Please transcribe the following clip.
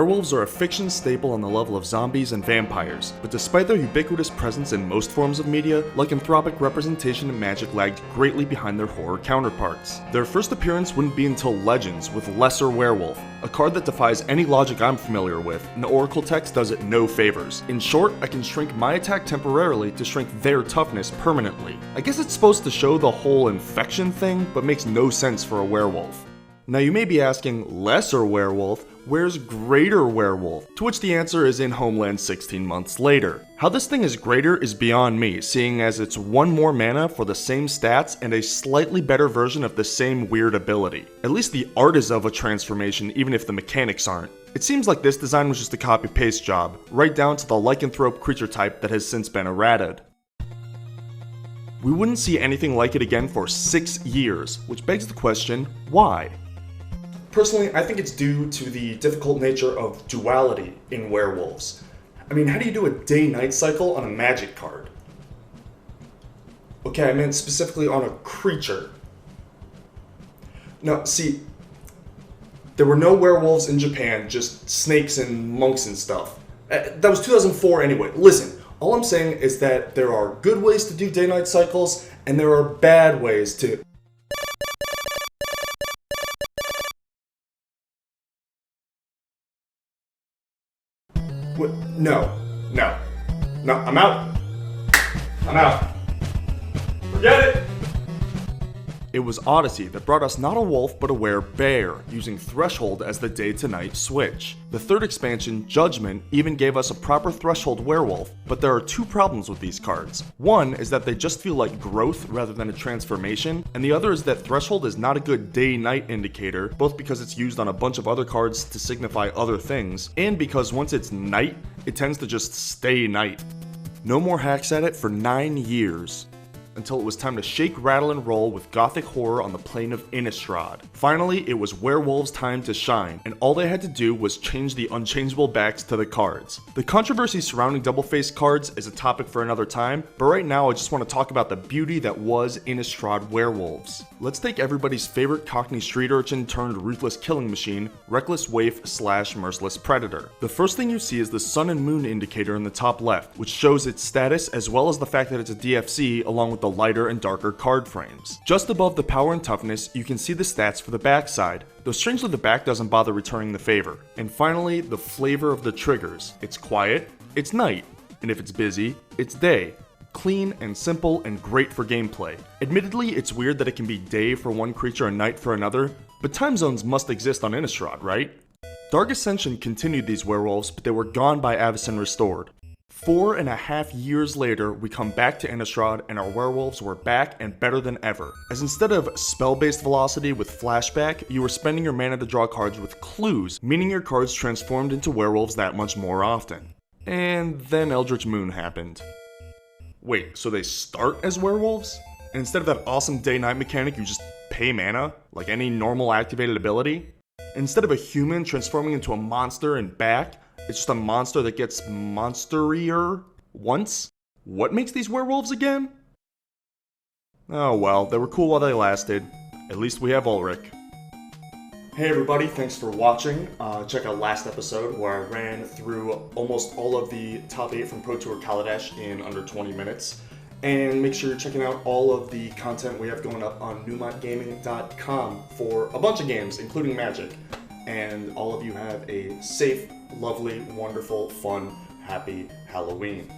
Werewolves are a fiction staple on the level of zombies and vampires, but despite their ubiquitous presence in most forms of media, lycanthropic representation in Magic lagged greatly behind their horror counterparts. Their first appearance wouldn't be until Legends with Lesser Werewolf, a card that defies any logic I'm familiar with, and the Oracle text does it no favors. In short, I can shrink my attack temporarily to shrink their toughness permanently. I guess it's supposed to show the whole infection thing, but makes no sense for a werewolf. Now you may be asking, Lesser Werewolf, where's Greater Werewolf? To which the answer is in Homeland 16 months later. How this thing is greater is beyond me, seeing as it's one more mana for the same stats and a slightly better version of the same weird ability. At least the art is of a transformation, even if the mechanics aren't. It seems like this design was just a copy-paste job, right down to the lycanthrope creature type that has since been errated. We wouldn't see anything like it again for 6 years, which begs the question, why? Personally, I think it's due to the difficult nature of duality in Werewolves. I mean, how do you do a day-night cycle on a Magic card? Okay, I meant specifically on a creature. Now, see, there were no werewolves in Japan, just snakes and monks and stuff. That was 2004 anyway. Listen, all I'm saying is that there are good ways to do day-night cycles, and there are bad ways to... No, I'm out. Forget it! It was Odyssey that brought us not a wolf but a were-bear, using Threshold as the day-to-night switch. The third expansion, Judgment, even gave us a proper Threshold werewolf, but there are two problems with these cards. One is that they just feel like growth rather than a transformation, and the other is that Threshold is not a good day-night indicator, both because it's used on a bunch of other cards to signify other things, and because once it's night, it tends to just stay night. No more hacks at it for 9 years. Until it was time to shake, rattle, and roll with gothic horror on the plane of Innistrad. Finally, it was Werewolves' time to shine, and all they had to do was change the unchangeable backs to the cards. The controversy surrounding double-faced cards is a topic for another time, but right now I just want to talk about the beauty that was Innistrad Werewolves. Let's take everybody's favorite Cockney street urchin turned ruthless killing machine, Reckless Waif / Merciless Predator. The first thing you see is the sun and moon indicator in the top left, which shows its status as well as the fact that it's a DFC along with the lighter and darker card frames. Just above the power and toughness, you can see the stats for the backside, though strangely the back doesn't bother returning the favor. And finally, the flavor of the triggers. It's quiet, it's night, and if it's busy, it's day. Clean and simple and great for gameplay. Admittedly, it's weird that it can be day for one creature and night for another, but time zones must exist on Innistrad, right? Dark Ascension continued these werewolves, but they were gone by Avacyn Restored. 4.5 years later, we come back to Innistrad and our werewolves were back and better than ever. As instead of spell-based velocity with flashback, you were spending your mana to draw cards with clues, meaning your cards transformed into werewolves that much more often. And then Eldritch Moon happened. Wait, so they start as werewolves? And instead of that awesome day-night mechanic, you just pay mana, like any normal activated ability? Instead of a human transforming into a monster and back, it's just a monster that gets monsterier once? What makes these werewolves again? Oh well, they were cool while they lasted. At least we have Ulrich. Hey everybody, thanks for watching. Check out last episode where I ran through almost all of the top 8 from Pro Tour Kaladesh in under 20 minutes. And make sure you're checking out all of the content we have going up on newmontgaming.com for a bunch of games, including Magic. And all of you have a safe, lovely, wonderful, fun, happy Halloween.